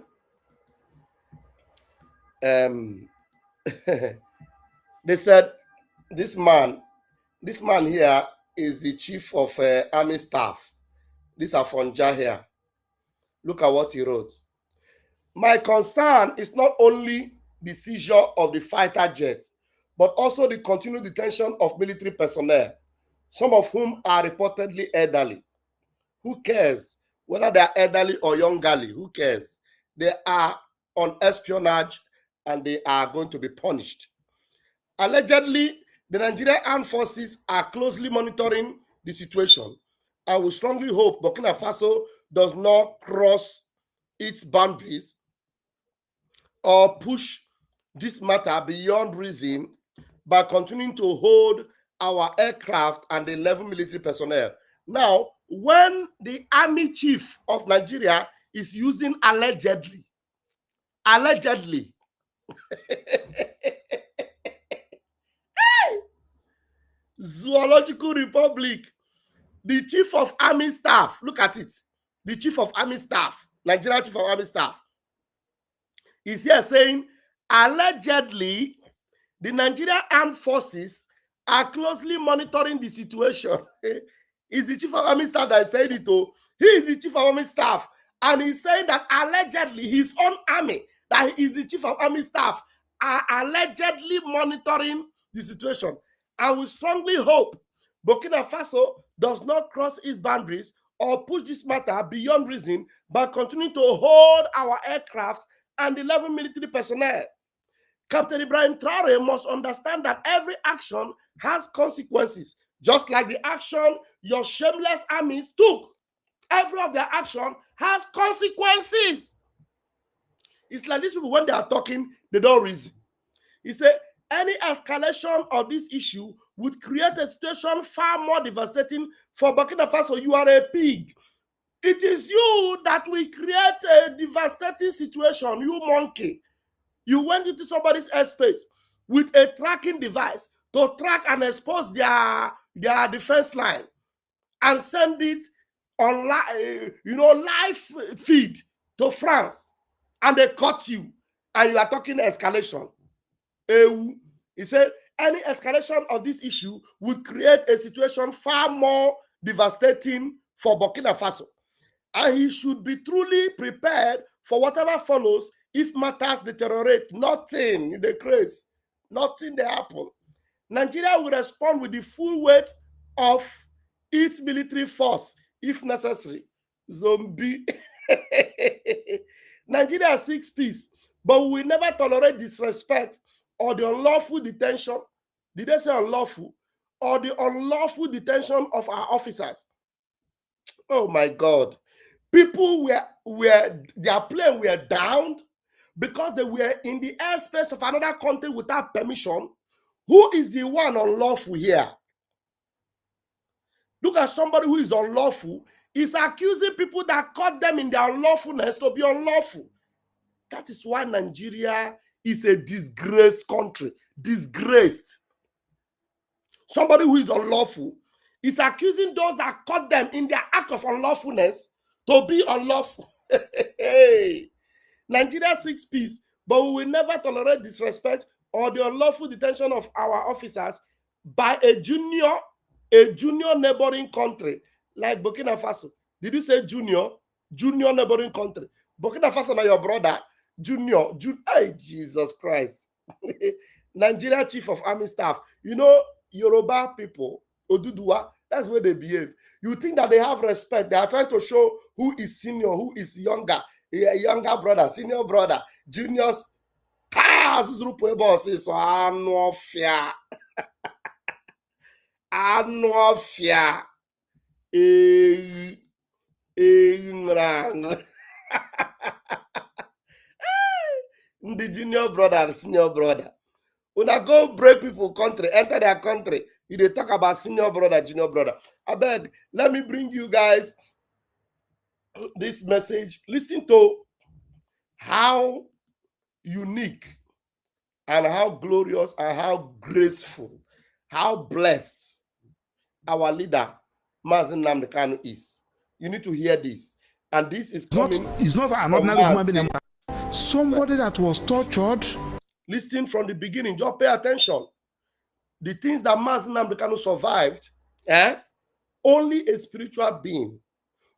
They said this man here is the chief of army staff. These are Fonja here. Look at what he wrote. My concern is not only the seizure of the fighter jet, but also the continued detention of military personnel, some of whom are reportedly elderly. Who cares whether they are elderly or youngerly? Who cares? They are on espionage and they are going to be punished. Allegedly, the Nigerian Armed Forces are closely monitoring the situation. I will strongly hope Burkina Faso does not cross its boundaries or push this matter beyond reason by continuing to hold our aircraft and the 11 military personnel. Now, when the army chief of Nigeria is using allegedly, Zoological Republic, the chief of army staff, look at it, the chief of army staff, Nigeria chief of army staff, is here saying, allegedly, the Nigerian Armed Forces are closely monitoring the situation. Is the chief of army staff that said it, though? He is the chief of army staff, and he's saying that allegedly his own army, that is the chief of army staff, are allegedly monitoring the situation. I will strongly hope Burkina Faso does not cross its boundaries or push this matter beyond reason by continuing to hold our aircraft and 11 military personnel. Captain Ibrahim Traore must understand that every action has consequences, just like the action your shameless armies took. Every of their action has consequences. It's like these people, when they are talking, they don't reason. He said, any escalation of this issue would create a situation far more devastating for Burkina Faso. You are a pig. It is you that will create a devastating situation, you monkey. You went into somebody's airspace with a tracking device to track and expose their defense line and send it on live feed to France, and they caught you, and you are talking escalation. He said any escalation of this issue would create a situation far more devastating for Burkina Faso, and he should be truly prepared for whatever follows if matters deteriorate. Nothing in the case, nothing they happen. Nigeria will respond with the full weight of its military force if necessary. Zombie. Nigeria seeks peace, but we will never tolerate disrespect or the unlawful detention. Did they say unlawful? Or the unlawful detention of our officers. Oh my God. People their plane were downed because they were in the airspace of another country without permission. Who is the one unlawful here? Look at somebody who is unlawful, is accusing people that caught them in their unlawfulness to be unlawful. That is why Nigeria is a disgraced country. Disgraced. Somebody who is unlawful is accusing those that caught them in their act of unlawfulness to be unlawful. Hey. Nigeria seeks peace, but we will never tolerate disrespect or the unlawful detention of our officers by a junior neighboring country like Burkina Faso. Did you say junior? Junior neighboring country. Burkina Faso na your brother. Junior. Hey, Jesus Christ. Nigeria Chief of Army Staff. You know, Yoruba people, Oduduwa, that's where they behave. You think that they have respect. They are trying to show who is senior, who is younger. Younger brother, senior brother, juniors. Anofia. The junior brother and senior brother. When I go break people country, enter their country, they talk about senior brother, junior brother. I beg, let me bring you guys this message. Listen to how unique and how glorious and how graceful, how blessed our leader, Mazi Nnamdi Kanu, is. You need to hear this. And this is coming. It's not an ordinary human being. Somebody that was tortured. Listen from the beginning. Just pay attention. The things that Mazi Nnamdi Kanu survived, only a spiritual being,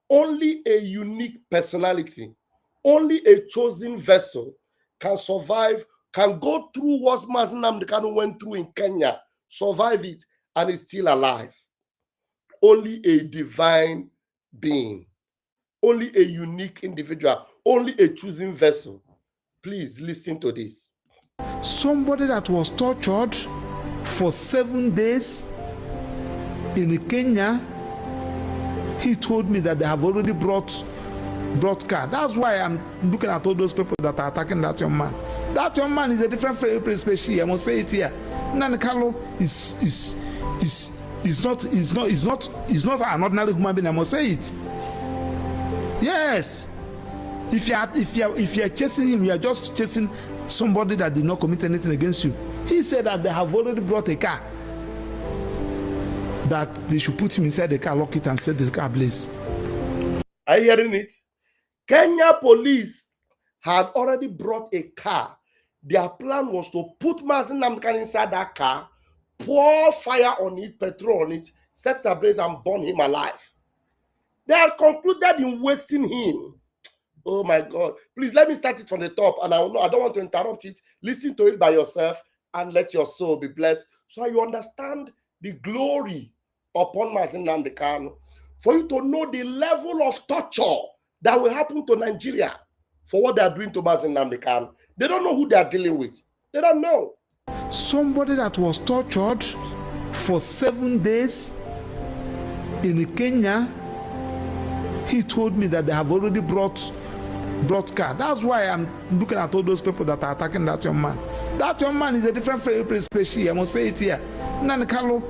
only a unique personality, only a chosen vessel can survive, can go through what Mazi Nnamdi Kanu went through in Kenya, survive it, and is still alive. Only a divine being, only a unique individual, only a chosen vessel. Please listen to this. Somebody that was tortured for 7 days in Kenya, he told me that they have already brought car. That's why I'm looking at all those people that are attacking that young man. That young man is a different species. I must say it here. Nnamdi Kanu is not an ordinary human being. I must say it. Yes. If you are chasing him, you are just chasing somebody that did not commit anything against you. He said that they have already brought a car, that they should put him inside the car, lock it, and set the car ablaze. Are you hearing it? Kenya police had already brought a car. Their plan was to put Mazi Nnamdi Kanu inside that car, pour fire on it, petrol on it, set it ablaze, and burn him alive. They had concluded in wasting him. Oh my God. Please let me start it from the top, and I don't want to interrupt it. Listen to it by yourself and let your soul be blessed so that you understand the glory upon Mazi Nnamdi Kanu. For you to know the level of torture that will happen to Nigeria for what they are doing to Mazi Nnamdi Kanu. They don't know who they are dealing with. They don't know. Somebody that was tortured for 7 days in Kenya, he told me that they have already brought car. That's why I'm looking at all those people that are attacking that young man. That young man is a different species. I must say it here. Nnamdi Kanu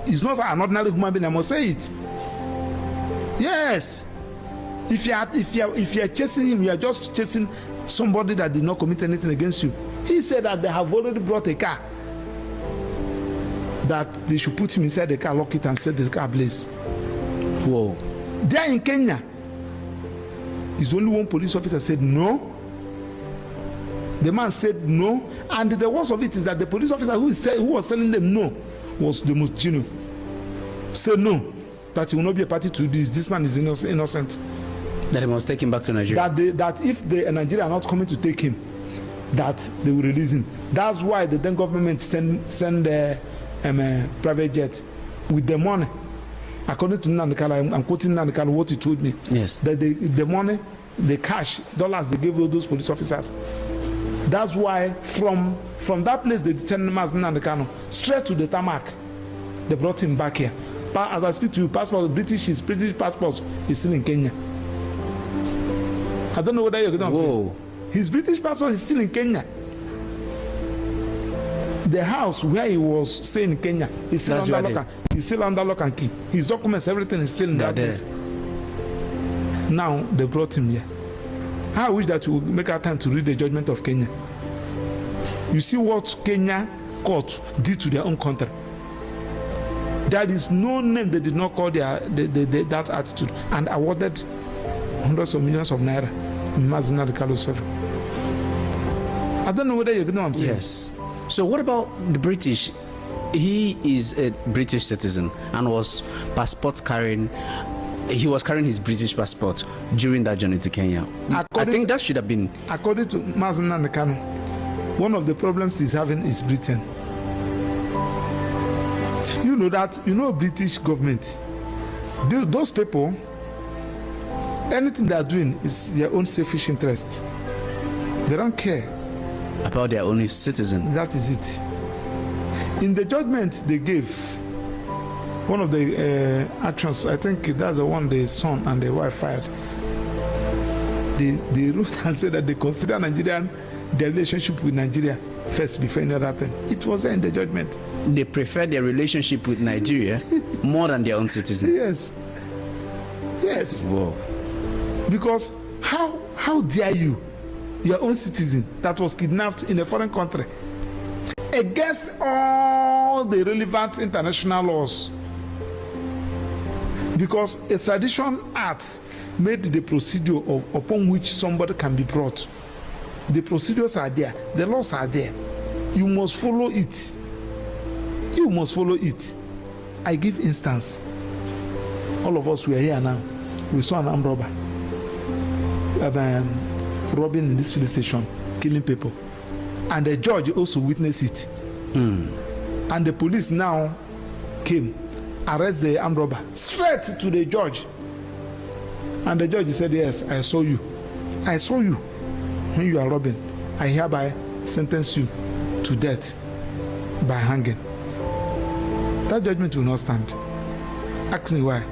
is not an ordinary human being. I must say it. Yes. If you are chasing him, you are just chasing somebody that did not commit anything against you. He said that they have already brought a car, that they should put him inside the car, lock it, and set the car ablaze. Whoa. There in Kenya, is only one police officer said no. The man said no, and the worst of it is that the police officer who was telling them no was the most genuine. Said no, that he will not be a party to this. This man is innocent. That he must take him back to Nigeria. That if the Nigeria are not coming to take him, that they will release him. That's why the then government send a private jet with the money. According to Nandekala, I'm quoting Nandekala what he told me. Yes. That the money, the cash, dollars they gave those police officers. That's why from that place they detained him as Nandekano straight to the tarmac. They brought him back here. But as I speak to you, his British passport is still in Kenya. I don't know whether you're going to say. His British passport is still in Kenya. The house where he was staying in Kenya is still under lock. He's still under lock and key. His documents, everything is still in that place. Now they brought him here. I wish that you would make our time to read the judgment of Kenya. You see what Kenya court did to their own country. There is no name they did not call that attitude and awarded hundreds of millions of naira. I don't know whether you know what I'm saying. Yes. So what about the British? He is a British citizen and was carrying his British passport during that journey to Kenya. I think that should have been. According to Mazen Nandekano, one of the problems he's having is Britain. You know that, British government, those people, anything they are doing is their own selfish interest. They don't care about their own citizen. That is it. In the judgment they gave, one of the actions, I think that's the one the son and the wife filed. They wrote and said that they consider their relationship with Nigeria first before any other thing. It was there in the judgment. They prefer their relationship with Nigeria more than their own citizen. Yes. Whoa. Because how dare you, your own citizen that was kidnapped in a foreign country, against all the relevant international laws, because Extradition Act made the procedure upon which somebody can be brought. The procedures are there, the laws are there. You must follow it. I give instance. All of us were here now. We saw an armed robber robbing in this police station, killing people, and the judge also witnessed it. And the police now came, arrest the armed robber straight to the judge, and the judge said, yes, I saw you when you are robbing. I hereby sentence you to death by hanging. That judgment will not stand. Ask me why.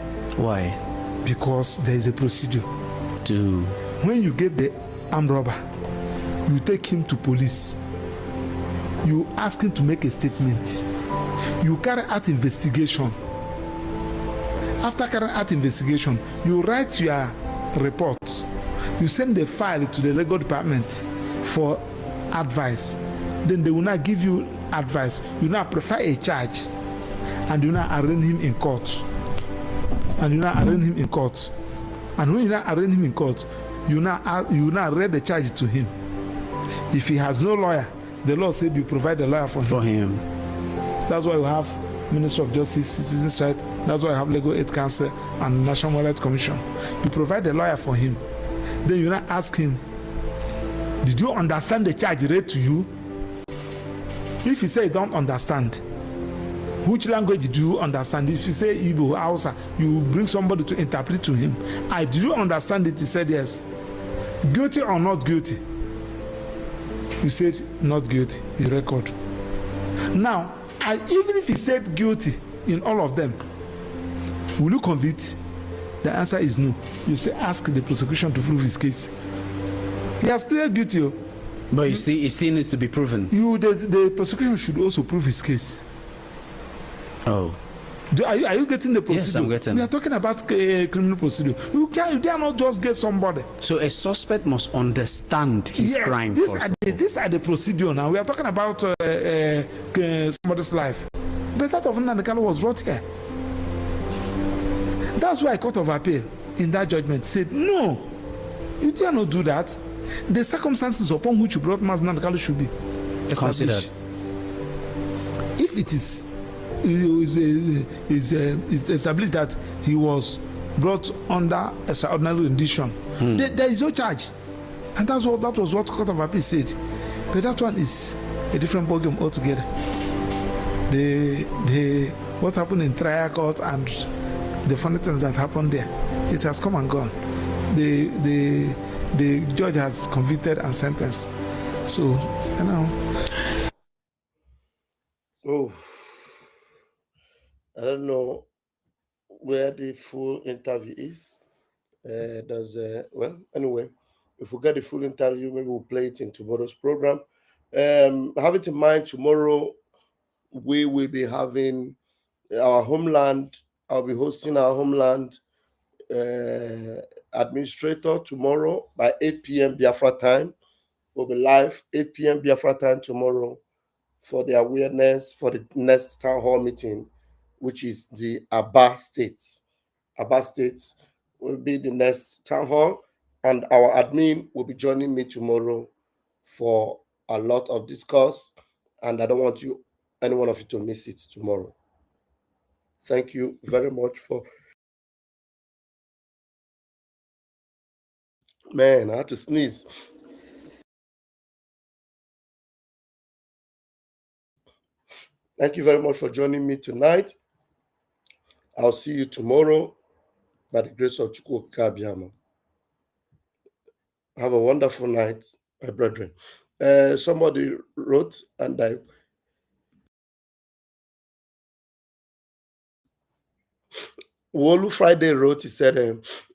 Because there is a procedure. When you get the armed robber, you take him to police. You ask him to make a statement. You carry out investigation. After carrying out investigation, you write your report. You send the file to the legal department for advice. Then they will not give you advice. You now prefer a charge, and you now arraign him in court. And when you now arraign him in court, you now read the charge to him. If he has no lawyer, the law said you provide a lawyer for him. That's why we have Ministry of Justice, Citizens' Rights. That's why we have Legal Aid Council and National Rights Commission. You provide a lawyer for him. Then you now ask him, did you understand the charge read to you? If he say you don't understand, which language do you understand? If you say Igbo, Hausa, you bring somebody to interpret to him. Do you understand it? He said yes. Guilty or not guilty? You said not guilty. You record. Now, even if he said guilty in all of them, will you convict? The answer is no. You say ask the prosecution to prove his case. He has pleaded guilty. But it still needs to be proven. The prosecution should also prove his case. Oh. Are you getting the procedure? Yes, I'm getting. We are talking about criminal procedure. You dare not just get somebody. So a suspect must understand his crime. These are the procedure now. We are talking about somebody's life. But that of Nandekano was brought here. That's why Court of Appeal in that judgment said, no, you dare not do that. The circumstances upon which you brought Nandekano should be considered. If it is established that he was brought under extraordinary rendition, there is no charge, and that was what Court of Appeal said. But that one is a different ballgame altogether. what happened in trial court and the funny things that happened there, it has come and gone. The judge has convicted and sentenced. So, you know. Oh, I don't know where the full interview is. Well, anyway, if we get the full interview, maybe we'll play it in tomorrow's program. Have it in mind, tomorrow we will be having our homeland. I'll be hosting our homeland administrator tomorrow by 8 p.m. Biafra time. We'll be live 8 p.m. Biafra time tomorrow for the awareness for the next town hall meeting, which is the Aba State. Aba State will be the next town hall, and our admin will be joining me tomorrow for a lot of discourse, and I don't want any one of you to miss it tomorrow. Thank you very much for. Man, I had to sneeze. Thank you very much for joining me tonight. I'll see you tomorrow by the grace of Chukwu Kabiama. Have a wonderful night, my brethren. Somebody wrote, and Wolu Friday wrote, he said,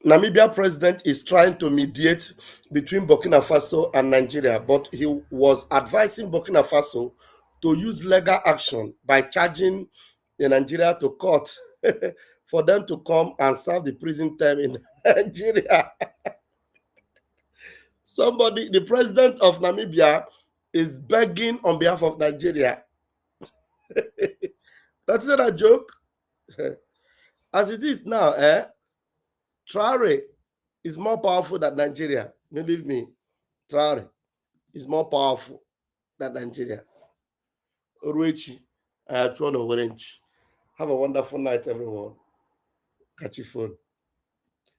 Namibia president is trying to mediate between Burkina Faso and Nigeria, but he was advising Burkina Faso to use legal action by charging the Nigeria to court for them to come and serve the prison term in Nigeria. The president of Namibia is begging on behalf of Nigeria. That's not a joke. As it is now, Traore is more powerful than Nigeria. Believe me, Traore is more powerful than Nigeria. Oruechi, Have a wonderful night, everyone. Catch you phone.